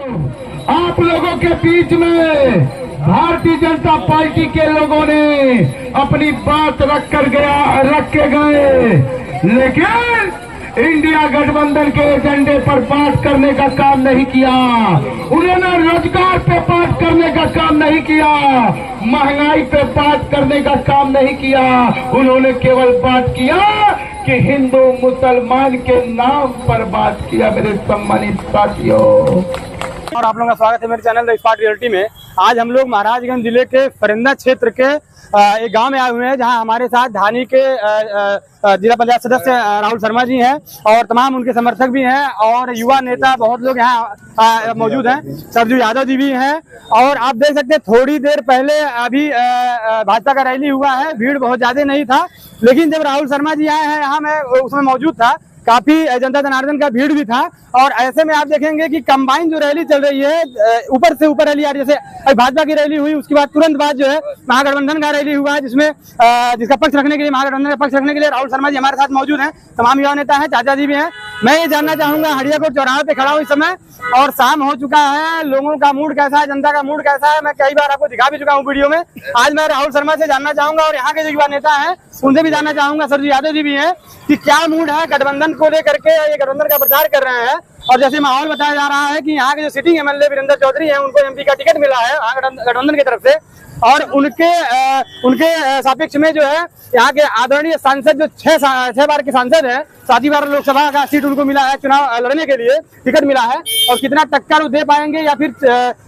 आप लोगों के बीच में भारतीय जनता पार्टी के लोगों ने अपनी बात रख के गए, लेकिन इंडिया गठबंधन के एजेंडे पर बात करने का काम नहीं किया। उन्होंने रोजगार पे बात करने का काम नहीं किया, महंगाई पे बात करने का काम नहीं किया। उन्होंने केवल बात किया कि हिंदू मुसलमान के नाम पर बात किया। मेरे सम्मानित साथियों, और आप लोगों का स्वागत है मेरे चैनल द स्पार्क रियलिटी में। आज हम लोग महाराजगंज जिले के फरिंदा क्षेत्र के एक गांव में आए हुए हैं, जहां हमारे साथ धानी के जिला पंचायत सदस्य राहुल शर्मा जी हैं और तमाम उनके समर्थक भी हैं और युवा नेता बहुत लोग यहाँ मौजूद हैं। सरजू यादव जी भी हैं और आप देख सकते हैं थोड़ी देर पहले अभी भाजपा का रैली हुआ है। भीड़ बहुत ज्यादा नहीं था, लेकिन जब राहुल शर्मा जी आए हैं यहाँ, मैं उसमें मौजूद था, काफी जनता जनार्दन का भीड़ भी था। और ऐसे में आप देखेंगे कि कंबाइन जो रैली चल रही है, ऊपर से ऊपर रैली आ रही है। जैसे भाजपा की रैली हुई, उसके बाद तुरंत बाद जो है महागठबंधन का रैली हुआ है, जिसमें जिसका पक्ष रखने के लिए, महागठबंधन का पक्ष रखने के लिए राहुल शर्मा जी हमारे साथ मौजूद हैं। तमाम युवा नेता हैं, चाचा जी भी हैं। मैं ये जानना चाहूंगा, हड़ियाकोट चौराहे पे खड़ा हूँ इस समय और शाम हो चुका है, लोगों का मूड कैसा है, जनता का मूड कैसा है, मैं कई बार आपको दिखा भी चुका हूँ वीडियो में। आज मैं राहुल शर्मा से जानना चाहूंगा और यहाँ के जो युवा नेता हैं उनसे भी जानना चाहूंगा, सरजू यादव जी भी हैं, कि क्या मूड है गठबंधन को लेकर के। ये गठबंधन का प्रचार कर रहे हैं और जैसे माहौल बताया जा रहा है कि यहाँ के जो सिटिंग एमएलए वीरेंद्र चौधरी हैं, उनको एमपी का टिकट मिला है गठबंधन की तरफ से, और उनके सापेक्ष में जो है यहाँ के आदरणीय सांसद जो छह बार के सांसद हैं, 7 बार लोकसभा का सीट उनको मिला है, चुनाव लड़ने के लिए टिकट मिला है। और कितना टक्कर वो दे पाएंगे या फिर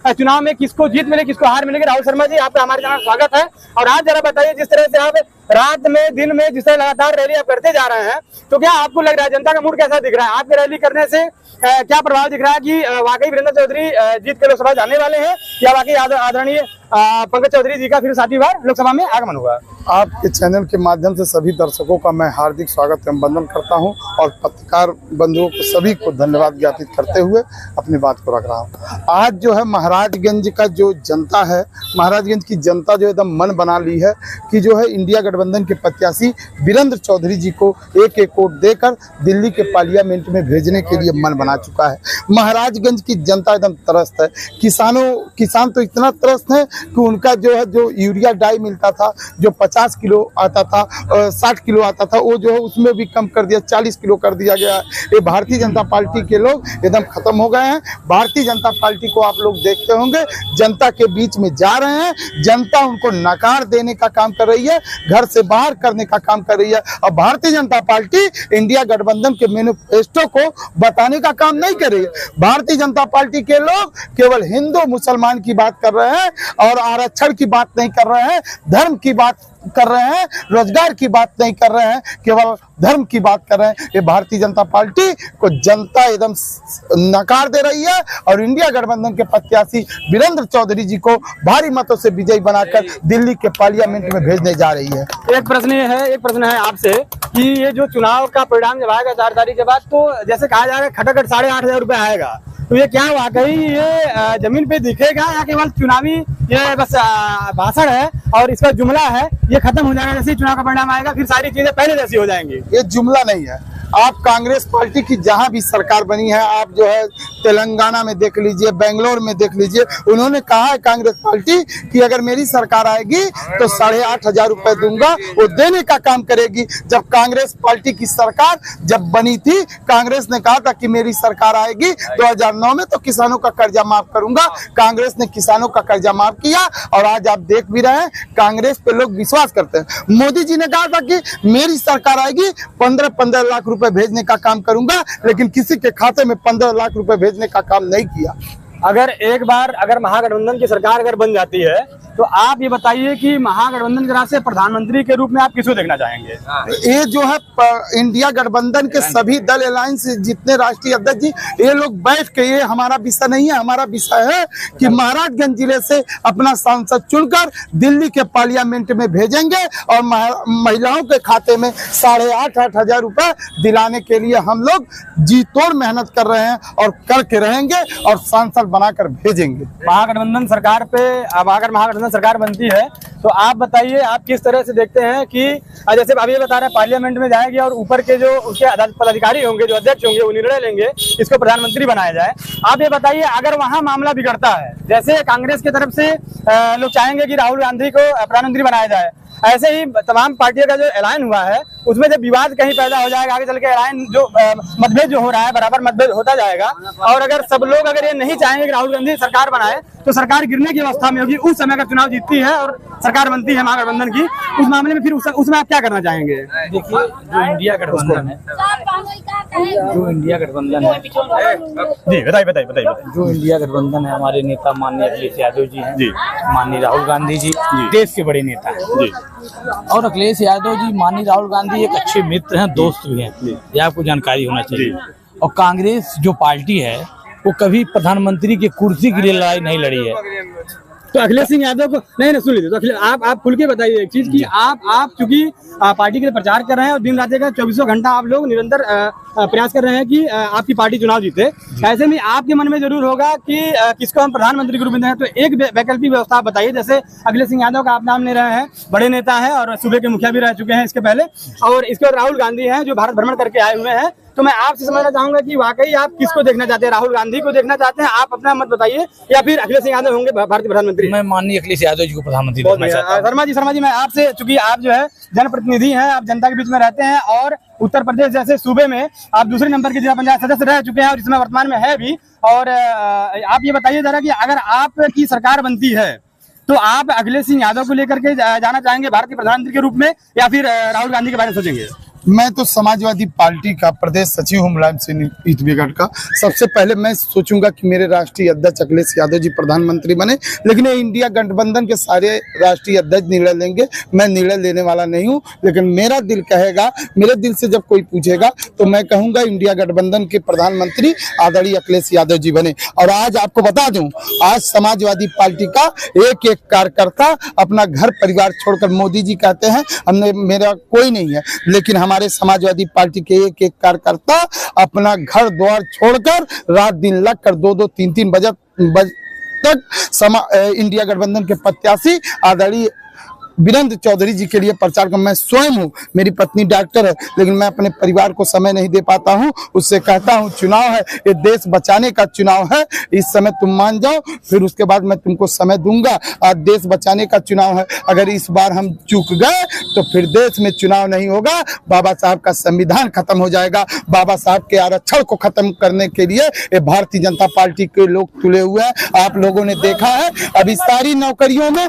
चुनाव में किसको जीत मिले किसको हार मिलेगी। राहुल शर्मा जी, आपका हमारे चैनल स्वागत है। और आज जरा बताइए, जिस तरह से आप रात में दिन में जिस तरह लगातार रैली आप करते जा रहे हैं, तो क्या आपको लग रहा है जनता का मूड कैसा दिख रहा है? आपके रैली करने से क्या प्रभाव दिख रहा है कि वाकई वीरेंद्र चौधरी जीत के लोकसभा जाने वाले हैं, या वाकई आदरणीय पंकज चौधरी जी का फिर 7वीं बार लोकसभा में आगमन होगा? आपके चैनल के माध्यम से सभी दर्शकों का मैं हार्दिक स्वागत एवं वंदन करता हूं और पत्रकार बंधुओं को सभी को धन्यवाद ज्ञापित करते हुए अपनी बात को रख रहा हूं। आज जो है महाराजगंज का जो जनता है, महाराजगंज की जनता जो एकदम मन बना ली है कि जो है इंडिया गठबंधन के प्रत्याशी वीरेंद्र चौधरी जी को एक वोट देकर दिल्ली के पार्लियामेंट में भेजने के लिए मन बना चुका है। महाराजगंज की जनता एकदम त्रस्त है। किसान तो इतना त्रस्त है कि उनका जो है जो यूरिया डाई मिलता था, जो 50 किलो आता था, 60 किलो आता था, वो जो है उसमें भी कम कर दिया, 40 किलो कर दिया गया है। ये भारतीय जनता पार्टी के लोग एकदम खत्म हो गए हैं। भारतीय जनता पार्टी को आप लोग देखते होंगे, जनता के बीच में जा रहे हैं, जनता उनको नकार देने का काम कर रही है, घर से बाहर करने का काम कर रही है। और भारतीय जनता पार्टी इंडिया गठबंधन के मैनिफेस्टो को बताने का काम नहीं कर रही है। भारतीय जनता पार्टी के लोग केवल हिंदू मुसलमान की बात कर रहे हैं और आरक्षण की बात नहीं कर रहे हैं, धर्म की बात कर रहे हैं, रोजगार की बात नहीं कर रहे हैं, केवल धर्म की बात कर रहे हैं। ये भारतीय जनता पार्टी को जनता एकदम नकार दे रही है और इंडिया गठबंधन के प्रत्याशी वीरेंद्र चौधरी जी को भारी मतों से विजयी बनाकर दिल्ली के पार्लियामेंट में भेजने जा रही है। एक प्रश्न है आपसे कि ये जो चुनाव का परिणाम जब आएगा 4 तारीख के बाद, तो जैसे कहा जा रहा है खटाखट 8,500 रुपए आएगा, तो ये क्या वाकई ये जमीन पे दिखेगा या केवल चुनावी ये बस भाषण है और इसका जुमला है, ये खत्म हो जाएगा जैसे चुनाव का परिणाम आएगा, फिर सारी चीजें पहले जैसी हो जाएंगी? ये जुमला नहीं है। आप कांग्रेस पार्टी की जहां भी सरकार बनी है, आप जो है तेलंगाना में देख लीजिए, बेंगलोर में देख लीजिए, उन्होंने कहा है कांग्रेस पार्टी कि अगर मेरी सरकार आएगी तो 8,500 रुपए दूंगा, वो देने का काम करेगी। जब कांग्रेस पार्टी की सरकार जब बनी थी, कांग्रेस ने कहा था कि मेरी सरकार आएगी 2009 में तो किसानों का कर्जा माफ करूंगा। कांग्रेस ने किसानों का कर्जा माफ किया और आज आप देख भी रहे हैं कांग्रेस पे लोग विश्वास करते हैं। मोदी जी ने कहा था कि मेरी सरकार आएगी 15 लाख रुपए भेजने का काम करूंगा, लेकिन किसी के खाते में 15 लाख रुपए भेजने का काम नहीं किया। अगर महागठबंधन की सरकार अगर बन जाती है, तो आप ये बताइए कि महागठबंधन के राज से प्रधानमंत्री के रूप में आप किसको देखना चाहेंगे? ये जो है इंडिया गठबंधन के सभी दल अलायंस जितने राष्ट्रीय अध्यक्ष जी, ये लोग बैठ के, ये हमारा विषय नहीं है, हमारा विषय है कि महाराजगंज जिले से अपना सांसद चुनकर दिल्ली के पार्लियामेंट में भेजेंगे और महिलाओं के खाते में 8,500 रुपए दिलाने के लिए हम लोग जी तोड़ मेहनत कर रहे हैं और करके रहेंगे और सांसद बनाकर भेजेंगे। महागठबंधन सरकार पे अब अगर महागठबंधन सरकार बनती है तो आप बताइए, आप किस तरह से देखते हैं कि जैसे अभी बता रहे हैं पार्लियामेंट में जाएगी और ऊपर के जो उसके पदाधिकारी होंगे, जो अध्यक्ष होंगे, वो निर्णय लेंगे इसको प्रधानमंत्री बनाया जाए। आप ये बताइए, अगर वहां मामला बिगड़ता है, जैसे कांग्रेस की तरफ से लोग चाहेंगे कि राहुल गांधी को प्रधानमंत्री बनाया जाए, ऐसे ही तमाम पार्टियों का जो ऐलान हुआ है उसमें जब विवाद कहीं पैदा हो जाएगा, आगे चल के ऐलान जो मतभेद जो हो रहा है बराबर मतभेद होता जाएगा। और अगर सब लोग अगर ये नहीं चाहेंगे कि राहुल गांधी सरकार बनाए तो सरकार गिरने की अवस्था में होगी। उस समय अगर चुनाव जीतती है और सरकार बनती है महागठबंधन की, उस मामले में फिर उसमें आप क्या करना चाहेंगे? देखिए, जो इंडिया गठबंधन है जी बताइए। जो इंडिया गठबंधन है, हमारे नेता माननीय अखिलेश यादव जी हैं, माननीय राहुल गांधी जी देश के बड़े नेता हैं जी। और अखिलेश यादव जी, माननीय राहुल गांधी एक अच्छे मित्र हैं, दोस्त भी हैं, ये आपको जानकारी होना चाहिए। और कांग्रेस जो पार्टी है वो कभी प्रधानमंत्री की कुर्सी के लिए लड़ाई नहीं लड़ी है। तो अखिलेश सिंह यादव को नहीं सुन लीजिए, तो आप खुल के बताइए एक चीज कि आप चूंकि पार्टी के लिए प्रचार कर रहे हैं और दिन रात का 24 घंटा आप लोग निरंतर प्रयास कर रहे हैं कि आपकी पार्टी चुनाव जीते, ऐसे में आपके मन में जरूर होगा कि किसको हम प्रधानमंत्री के रूप में दें। तो एक वैकल्पिक व्यवस्था आप बताइए, जैसे अखिलेश सिंह यादव का आप नाम ले रहे हैं, बड़े नेता है और सूबे के मुखिया भी रह चुके हैं इसके पहले, और इसके बाद राहुल गांधी हैं जो भारत भ्रमण करके आए हुए हैं। तो मैं आपसे समझना चाहूंगा कि वाकई आप किसको देखना चाहते हैं? राहुल गांधी को देखना चाहते हैं? आप अपना मत बताइए, या फिर अखिलेश सिंह यादव होंगे भारतीय प्रधानमंत्री? मैं माननीय अखिलेश यादव जी को प्रधानमंत्री देखना चाहता हूं। शर्मा जी मैं आपसे, चूंकि आप जो है जनप्रतिनिधि हैं, आप जनता के बीच में रहते हैं और उत्तर प्रदेश जैसे सूबे में आप दूसरे नंबर के जिला पंचायत सदस्य रह चुके हैं और इसमें वर्तमान में है भी, और आप ये बताइए जरा कि अगर आपकी सरकार बनती है तो आप अखिलेश सिंह यादव को लेकर के जाना चाहेंगे भारतीय प्रधानमंत्री के रूप में, या फिर राहुल गांधी के बारे में सोचेंगे? मैं तो समाजवादी पार्टी का प्रदेश सचिव हूँ, मुलायम सिंह ईटवीगढ़ का। सबसे पहले मैं सोचूंगा कि मेरे राष्ट्रीय अध्यक्ष अखिलेश यादव जी प्रधानमंत्री बने, लेकिन ये इंडिया गठबंधन के सारे राष्ट्रीय अध्यक्ष निर्णय लेंगे, मैं निर्णय लेने वाला नहीं हूँ। लेकिन मेरा दिल कहेगा, मेरे दिल से जब कोई पूछेगा तो मैं कहूँगा इंडिया गठबंधन के प्रधानमंत्री आदरणीय अखिलेश यादव जी बने। और आज आपको बता दूं, आज समाजवादी पार्टी का एक एक कार्यकर्ता अपना घर परिवार छोड़कर, मोदी जी कहते हैं हमने मेरा कोई नहीं है, लेकिन हमारे समाजवादी पार्टी के एक एक कार्यकर्ता अपना घर द्वार छोड़कर रात दिन लगकर 2-2, 3-3 बजे तक इंडिया गठबंधन के प्रत्याशी आदरणीय वीरेंद्र चौधरी जी के लिए प्रचार कर। मैं स्वयं हूँ, मेरी पत्नी डॉक्टर है, लेकिन मैं अपने परिवार को समय नहीं दे पाता हूँ। उससे कहता हूँ चुनाव है, ये देश बचाने का चुनाव है, इस समय तुम मान जाओ, फिर उसके बाद मैं तुमको समय दूंगा। आज देश बचाने का चुनाव है, अगर इस बार हम चूक गए तो फिर देश में चुनाव नहीं होगा, बाबा साहब का संविधान खत्म हो जाएगा। बाबा साहब के आरक्षण को खत्म करने के लिए ये भारतीय जनता पार्टी के लोग तुले हुए हैं। आप लोगों ने देखा है, अभी सारी नौकरियों में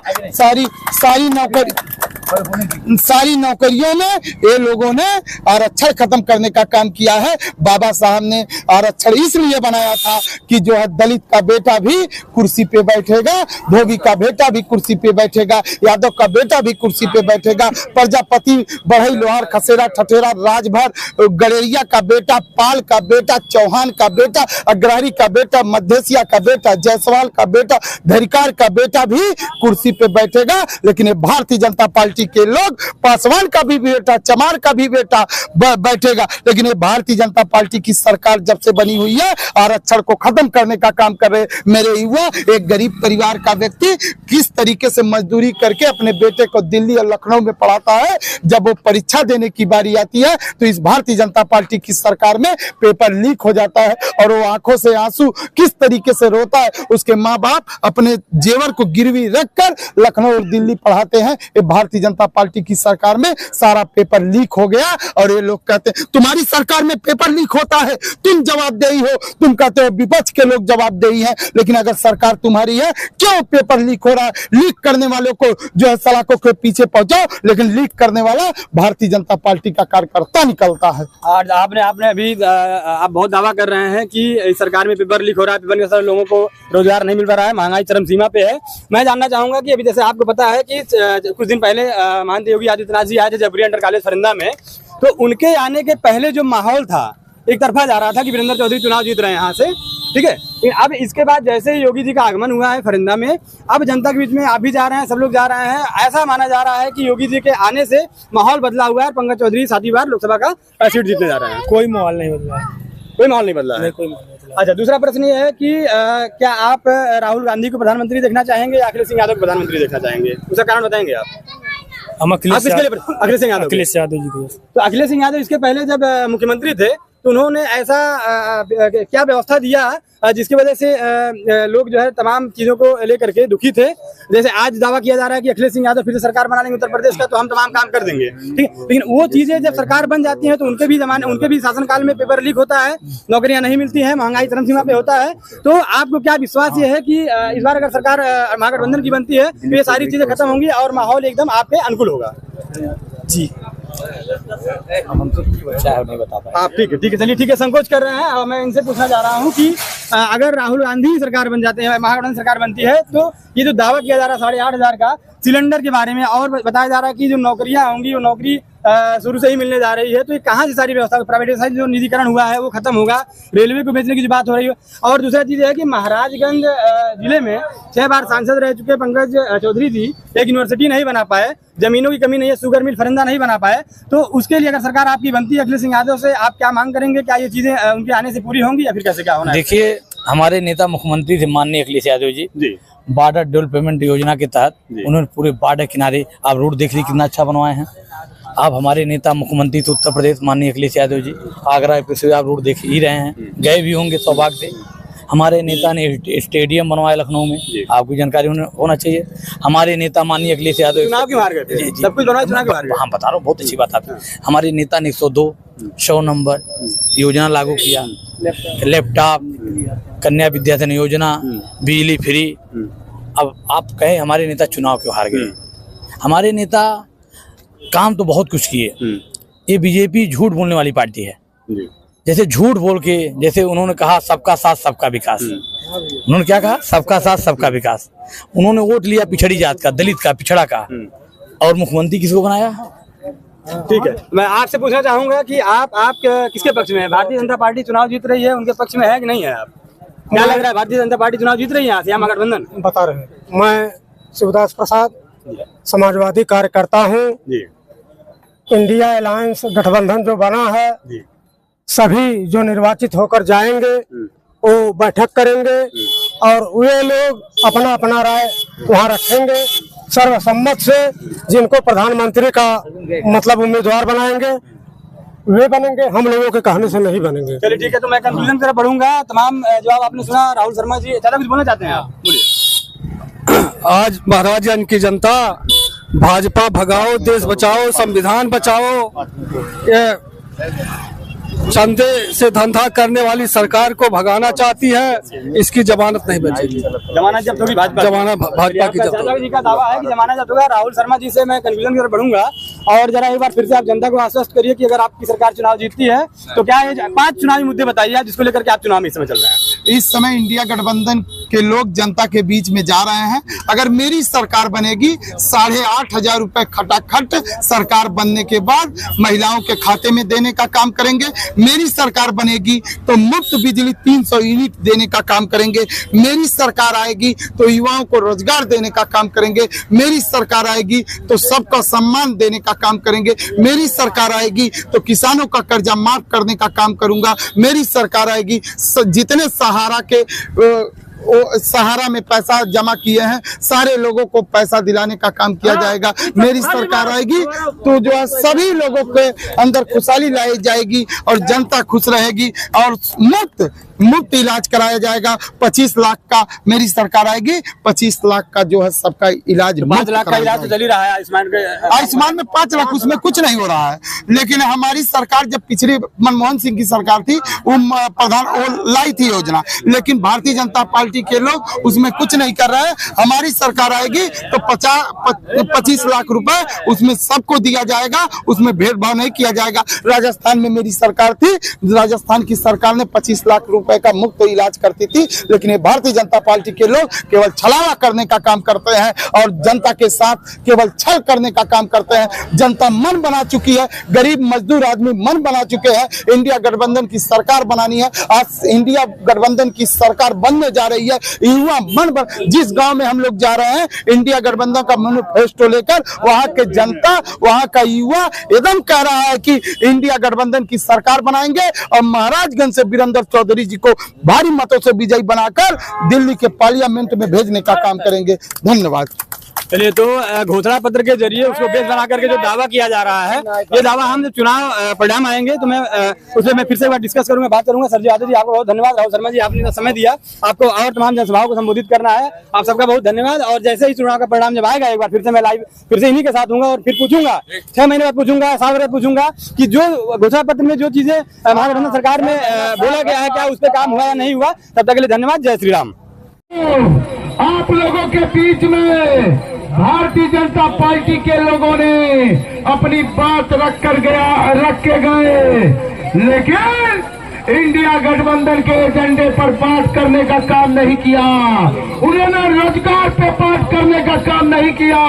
सारी नौकरियों में ये लोगों ने आरक्षण खत्म करने का काम किया है। बाबा साहब ने आरक्षण इसलिए बनाया था कि जो है दलित का बेटा भी कुर्सी पे बैठेगा, धोबी का बेटा भी कुर्सी पे बैठेगा, यादव का बेटा भी कुर्सी पे बैठेगा, प्रजापति, बढ़ई, लोहार, खसेरा, ठठेरा, राजभर, गड़ेरिया का बेटा, पाल का बेटा, चौहान का बेटा, अग्रहरी का बेटा, मध्यसिया का बेटा, जायसवाल का बेटा, धरिकार का बेटा भी कुर्सी पे बैठेगा। लेकिन ये भारतीय जनता पार्टी के लोग, पासवान का भी बेटा, चमार का भी बेटा बैठेगा। लेकिन ये भारतीय जनता पार्टी की सरकार जब से बनी हुई है आरक्षण को खत्म करने का काम कर रहे। मेरे युवा, एक गरीब परिवार का व्यक्ति किस तरीके से मजदूरी करके अपने बेटे को दिल्ली और लखनऊ में पढ़ाता है, जब वो परीक्षा देने की बारी आती है तो इस भारतीय जनता पार्टी की सरकार में पेपर लीक हो जाता है और वो आंखों से आंसू किस तरीके से रोता है। उसके माँ बाप अपने जेवर को गिरवी रखकर लखनऊ और दिल्ली पढ़ाते हैं। ये भारतीय जनता पार्टी की सरकार में सारा पेपर लीक हो गया और ये लोग कहते हैं तुम्हारी सरकार में पेपर लीक होता है, तुम जवाबदेही हो। तुम कहते हो विपक्ष के लोग जवाबदेही हैं, लेकिन अगर सरकार तुम्हारी है क्यों पेपर लीक हो रहा है? लीक करने वालों को जो है सलाखों के पीछे पहुंचाओ, लेकिन लीक करने वाला भारतीय जनता पार्टी का कार्यकर्ता निकलता है। आज आपने अभी आप बहुत दावा कर रहे हैं कि इस सरकार में पेपर लीक हो रहा है, पेपर के सारे लोगों को रोजगार नहीं मिल पा रहा है, महंगाई चरम सीमा पे है। मैं जानना चाहूंगा कि अभी जैसे आपको पता है कि कुछ दिन पहले माननीय योगी आदित्यनाथ जी आए थे जबरी इंटर कॉलेज फरिंदा में, तो उनके आने के पहले जो माहौल था एक तरफा जा रहा था कि वीरेंद्र चौधरी चुनाव जीत रहे हैं यहाँ से, ठीक है। अब इसके बाद जैसे ही योगी जी का आगमन हुआ है फरिंदा में, अब जनता के बीच में आप भी जा रहे हैं, सब लोग जा रहे हैं, ऐसा माना जा रहा है कि योगी जी के आने से माहौल बदला हुआ है, पंकज चौधरी 7वीं बार लोकसभा का सीट जीतने जा रहे हैं। कोई माहौल नहीं बदला है, कोई माहौल नहीं बदला है, कोई माहौल नहीं बदला। अच्छा, दूसरा प्रश्न ये है कि क्या आप राहुल गांधी को प्रधानमंत्री देखना चाहेंगे या अखिलेश सिंह यादव को प्रधानमंत्री देखना चाहेंगे? उसका कारण बताएंगे आप? हम अखिलेश सिंह यादव। अखिलेश यादव जी को। तो अखिलेश सिंह यादव इसके पहले जब मुख्यमंत्री थे तो उन्होंने ऐसा क्या व्यवस्था दिया जिसकी वजह से लोग जो है तमाम चीजों को लेकर के दुखी थे। जैसे आज दावा किया जा रहा है कि अखिलेश सिंह यादव फिर से सरकार बना लेंगे उत्तर प्रदेश का, तो हम तमाम काम कर देंगे, ठीक है। लेकिन वो चीजें जब सरकार बन जाती है तो उनके भी शासनकाल में पेपर लीक होता है, नौकरियां नहीं मिलती है, महंगाई चरम सीमा पे होता है। तो आपको क्या विश्वास ये है कि इस बार अगर सरकार महागठबंधन की बनती है तो ये सारी चीजें खत्म होंगी और माहौल एकदम आप पे अनुकूल होगा? जी, हम तो नहीं बता पाए। आप ठीक है, चलिए ठीक है, संकोच कर रहे हैं। और मैं इनसे पूछना चाह रहा हूँ कि अगर राहुल गांधी सरकार बन जाते हैं, महागठबंधन सरकार बनती है, तो ये जो दावा किया जा रहा है 8,500 का सिलेंडर के बारे में और बताया जा रहा है कि जो नौकरियां होंगी वो नौकरी शुरू से ही मिलने जा रही है, तो ये कहाँ से सारी व्यवस्था, प्राइवेटाइजेशन जो निजीकरण हुआ है वो खत्म होगा, रेलवे को बेचने की जो बात हो रही है। और दूसरा चीज है कि महाराजगंज जिले में 6 बार सांसद रह चुके पंकज चौधरी जी एक यूनिवर्सिटी नहीं बना पाए, जमीनों की कमी नहीं है, शुगर मिल फरिंदा नहीं बना पाए, तो उसके लिए अगर सरकार आपकी बनती है अखिलेश सिंह यादव से, आप क्या मांग करेंगे? क्या ये चीजें उनके आने से पूरी होंगी या फिर कैसे क्या होना है? देखिए, हमारे नेता मुख्यमंत्री थे माननीय अखिलेश यादव जी, बॉर्डर डेवलपमेंट योजना के तहत उन्होंने पूरे बॉर्डर किनारे आप रोड देख लीजिए कितना अच्छा बनवाए हैं। आप हमारे नेता मुख्यमंत्री तो उत्तर प्रदेश माननीय अखिलेश यादव जी, आगरा पे आप रोड देख ही रहे हैं, गए भी होंगे सौभाग्य से। हमारे नेता ने स्टेडियम बनवाया लखनऊ में, आपको जानकारी होना चाहिए। हमारे नेता माननीय अखिलेश यादव चुनाव की हार गए, सब कुछ बनवाया, चुनाव की हार गए। हाँ, बता रहा हूँ, बहुत अच्छी बात आपकी। हमारे नेता ने 102 नंबर योजना लागू किया, लैपटॉप, कन्या विद्याधन योजना, बिजली फ्री। अब आप कहें हमारे नेता चुनाव क्यों हार गए? हमारे नेता काम तो बहुत कुछ किए। ये बीजेपी झूठ बोलने वाली पार्टी है। जैसे झूठ बोल के, जैसे उन्होंने कहा सबका साथ सबका विकास, उन्होंने क्या कहा? सबका साथ सबका विकास। उन्होंने वोट लिया पिछड़ी जात का, दलित का, पिछड़ा का, और मुख्यमंत्री किसको बनाया? ठीक है, मैं आपसे पूछना चाहूंगा कि आप किसके पक्ष में है? भारतीय जनता पार्टी चुनाव जीत रही है, उनके पक्ष में है कि नहीं है? आप क्या लग रहा है, भारतीय जनता पार्टी चुनाव जीत रही है यहाँ से, या महागठबंधन? बता रहे हैं। मैं शिवदास प्रसाद समाजवादी कार्यकर्ता हूँ। इंडिया अलायंस गठबंधन जो बना है, सभी जो निर्वाचित होकर जाएंगे वो बैठक करेंगे और वे लोग अपना अपना राय वहाँ रखेंगे। सर्वसम्मत से जिनको प्रधानमंत्री का मतलब उम्मीदवार बनाएंगे वे बनेंगे, हम लोगों के कहने से नहीं बनेंगे। चलिए ठीक है, तो मैं कंक्लूजन की तरफ बढ़ूंगा। तमाम जवाब आपने सुना। राहुल शर्मा जी, ज्यादा कुछ बोलना चाहते हैं आप? बोलिए। आज महाराजगंज की जनता भाजपा भगाओ, देश बचाओ, संविधान बचाओ, ये चंदे से धंधा करने वाली सरकार को भगाना चाहती है। इसकी जमानत नहीं बचेगी। जमानत जब्त होगी भाजपा, जमानत भाजपा की जब्त जी का दावा है कि जमानत जब्त होगा। राहुल शर्मा जी से मैं कंक्लूजन की तरफ बढ़ूंगा और जरा एक बार फिर से आप जनता को आश्वस्त करिए कि अगर आपकी सरकार चुनाव जीतती है तो क्या ये 5 चुनावी मुद्दे बताइए जिसको लेकर के आप चुनाव में इस समय चल रहे हैं? इस समय इंडिया गठबंधन के लोग जनता के बीच में जा रहे हैं। अगर मेरी सरकार बनेगी, 8,500 रुपए खटाखट सरकार बनने के बाद महिलाओं के खाते में देने का काम करेंगे। मेरी सरकार बनेगी तो मुफ्त बिजली 300 यूनिट देने का काम करेंगे। मेरी सरकार आएगी तो युवाओं को रोजगार देने का काम करेंगे। मेरी सरकार आएगी तो सबका सम्मान देने का काम करेंगे। मेरी सरकार आएगी तो किसानों का कर्जा माफ करने का काम करूंगा। मेरी सरकार आएगी, जितने सहारा के सहारा में पैसा जमा किए हैं सारे लोगों को पैसा दिलाने का काम किया जाएगा। मेरी सरकार आएगी तो जो है सभी लोगों के अंदर खुशहाली लाई जाएगी और जनता खुश रहेगी और मुफ्त इलाज कराया जाएगा। 25 लाख का मेरी सरकार आएगी, 25 लाख का जो है सबका इलाज, 5 लाख का इलाज तो चल ही रहा है आयुष्मान में 5 लाख, उसमें कुछ नहीं हो रहा है। लेकिन हमारी सरकार जब पिछली मनमोहन सिंह की सरकार थी वो लाई थी योजना, लेकिन भारतीय जनता पार्टी के लोग उसमें कुछ नहीं कर रहे हैं। हमारी सरकार आएगी तो 25 लाख रुपए उसमें सबको दिया जाएगा, उसमें भेदभाव नहीं किया जाएगा। राजस्थान में मेरी सरकार थी, राजस्थान की सरकार ने 25 लाख रुपए का मुफ्त इलाज करती थी, लेकिन ये भारतीय जनता पार्टी के लोग केवल छलावा करने का काम करते हैं और जनता के साथ केवल छल करने का काम करते हैं। जनता मन बना चुकी है, गरीब मजदूर आदमी मन बना चुके हैं। इंडिया गठबंधन की सरकार बनानी है। आज इंडिया गठबंधन की सरकार बनने जा रही है। युवा जिस गांव में हम लोग जा रहे हैं इंडिया गठबंधन का मैनिफेस्टो लेकर, वहां के जनता, वहां का युवा एकदम कह रहा है कि इंडिया गठबंधन की सरकार बनाएंगे और महाराजगंज से वीरेंद्र चौधरी जी को भारी मतों से विजयी बनाकर दिल्ली के पार्लियामेंट में भेजने का काम करेंगे। धन्यवाद। चलिए, तो घोषणा पत्र के जरिए उसको बेस बना करके जो दावा किया जा रहा है, ये दावा हम जब चुनाव परिणाम आएंगे तो मैं उससे फिर से एक बार डिस्कस करूंगा, बात करूंगा। सर जी यादव जी, आपको बहुत धन्यवाद। राहुल शर्मा जी, आपने समय दिया, आपको और तमाम जनसभाओं को संबोधित करना है, आप सबका बहुत धन्यवाद। और जैसे ही चुनाव का परिणाम जब आएगा, एक बार फिर से मैं लाइव फिर से इन्हीं के साथ हूँ और फिर पूछूंगा, 6 महीने बाद पूछूंगा, 7 बाद पूछूंगा कि जो घोषणा पत्र में जो चीजें महागठबंधन सरकार में बोला गया है, क्या उस पर काम हुआ या नहीं हुआ। तब तक के लिए धन्यवाद। जय श्री राम। आप लोगों के बीच में भारतीय जनता पार्टी के लोगों ने अपनी बात रख के गए, लेकिन इंडिया गठबंधन के एजेंडे पर बात करने का काम नहीं किया। उन्होंने रोजगार पे बात करने का काम नहीं किया,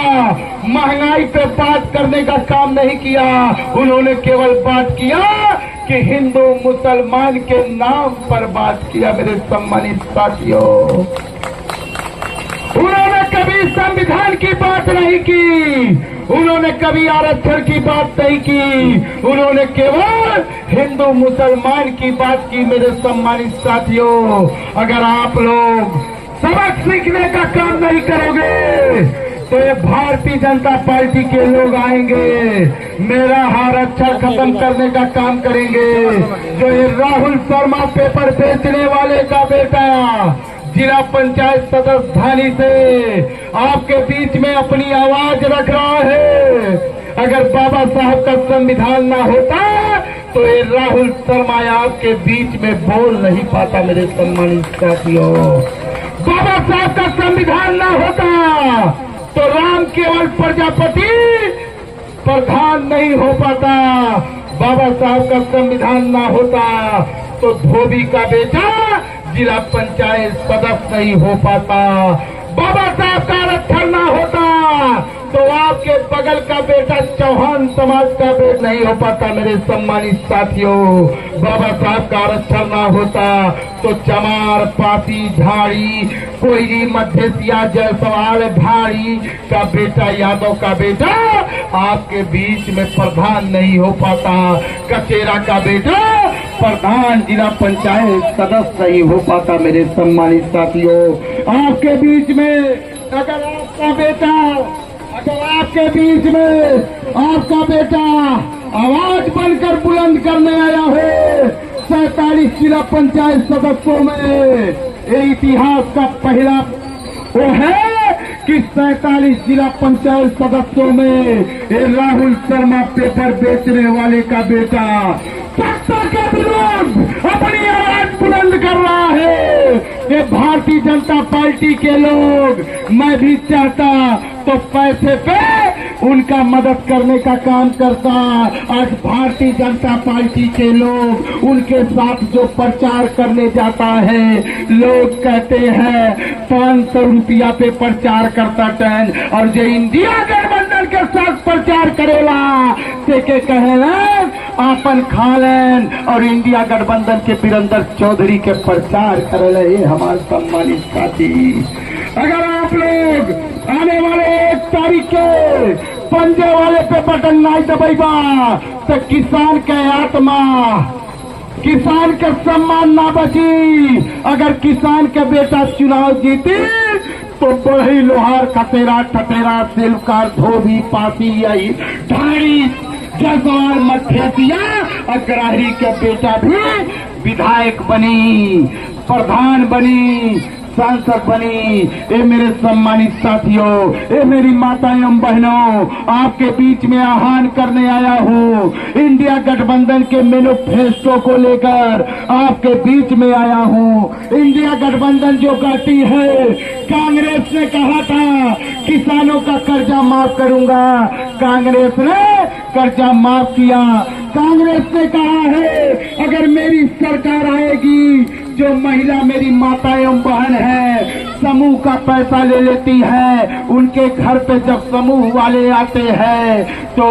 महंगाई पे बात करने का काम नहीं किया। उन्होंने केवल बात किया कि हिंदू मुसलमान के नाम पर बात किया। मेरे सम्मानित साथियों, उन्होंने कभी संविधान की बात नहीं की, उन्होंने कभी आरक्षण की बात नहीं की, उन्होंने केवल हिंदू मुसलमान की बात की। मेरे सम्मानित साथियों, अगर आप लोग सबक सीखने का काम नहीं करोगे तो ये भारतीय जनता पार्टी के लोग आएंगे, मेरा हार अच्छा खत्म करने का काम करेंगे। जो ये राहुल शर्मा पेपर बेचने वाले का बेटा जिला पंचायत सदस्य धानी से आपके बीच में अपनी आवाज रख रहा है, अगर बाबा साहब का संविधान ना होता तो ये राहुल शर्मा आपके बीच में बोल नहीं पाता। मेरे सम्मानित साथियों, बाबा साहब का संविधान ना होता तो राम केवल प्रजापति प्रधान नहीं हो पाता, बाबा साहब का संविधान ना होता तो धोबी का बेटा जिला पंचायत सदस्य नहीं हो पाता, बाबा साहब का आरक्षण ना होता तो आपके बगल का बेटा चौहान समाज का बेटा नहीं हो पाता। मेरे सम्मानित साथियों, बाबा साहब का आरक्षण ना होता तो चमार, पासी, झाड़ी, कोयरी, मध्यसिया, जायसवाल, भाड़ी का बेटा, यादव का बेटा आपके बीच में प्रधान नहीं हो पाता, कचेरा का बेटा प्रधान जिला पंचायत सदस्य नहीं हो पाता। मेरे सम्मानित साथियों, आपके बीच में अगर आपके बीच में आपका बेटा आवाज बनकर बुलंद करने आया हो 47 जिला पंचायत सदस्यों में, ये इतिहास का पहला वो है कि 47 जिला पंचायत सदस्यों में ये राहुल शर्मा पेपर बेचने वाले का बेटा सत्ता के विरोध अपनी आवाज बुलंद कर रहा है। ये भारतीय जनता पार्टी के लोग, मैं भी चाहता तो पैसे पे उनका मदद करने का काम करता। आज भारतीय जनता पार्टी के लोग उनके साथ जो प्रचार करने जाता है, लोग कहते हैं 500 रुपया पे प्रचार करता टैन, और जो इंडिया गठबंधन के साथ प्रचार करेला से के कहेला आपन खालन और इंडिया गठबंधन के वीरेंद्र चौधरी के प्रचार करेला। ये हमारे सम्मानित साथी, अगर आप लोग आने वाले 1 तारीख के पंजे वाले पे बटन नहीं दबेगा तो किसान के आत्मा, किसान के सम्मान ना बची। अगर किसान के बेटा चुनाव जीती तो बढ़ई, लोहार, खतेरा, ठटेरा, सिलकार, धोबी, पासी, यही ढाड़ी, जसवाल, मठेसिया, अग्राही के बेटा भी विधायक बनी, प्रधान बनी, सांसद बनी। ये मेरे सम्मानित साथियों, ये मेरी माताएं एवं बहनों, आपके बीच में आह्वान करने आया हूँ। इंडिया गठबंधन के मैनिफेस्टो को लेकर आपके बीच में आया हूँ। इंडिया गठबंधन जो कहती है, कांग्रेस ने कहा था किसानों का कर्जा माफ करूंगा, कांग्रेस ने कर्जा माफ किया। कांग्रेस ने कहा है अगर मेरी सरकार आएगी, जो महिला मेरी माता एवं बहन है समूह का पैसा ले लेती है, उनके घर पे जब समूह वाले आते हैं तो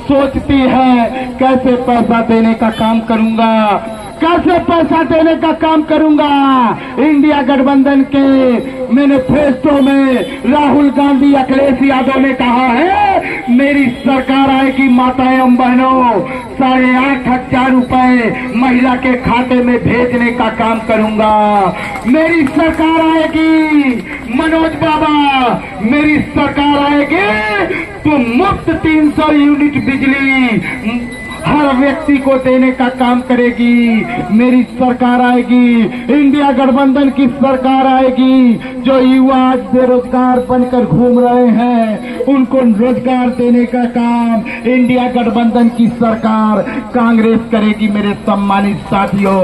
सोचती है कैसे पैसा देने का काम करूंगा। कैसे पैसा देने का काम करूंगा। इंडिया गठबंधन के मैनिफेस्टो में राहुल गांधी अखिलेश यादव ने कहा है मेरी सरकार आएगी माताएं एवं बहनों 8,500 रुपए महिला के खाते में भेजने का काम करूंगा। मेरी सरकार आएगी मनोज बाबा, मेरी सरकार आएगी तो मुफ्त 300 यूनिट बिजली हर व्यक्ति को देने का काम करेगी। मेरी सरकार आएगी, इंडिया गठबंधन की सरकार आएगी। जो युवा आज बेरोजगार बनकर घूम रहे हैं उनको रोजगार देने का काम इंडिया गठबंधन की सरकार कांग्रेस करेगी। मेरे सम्मानित साथियों,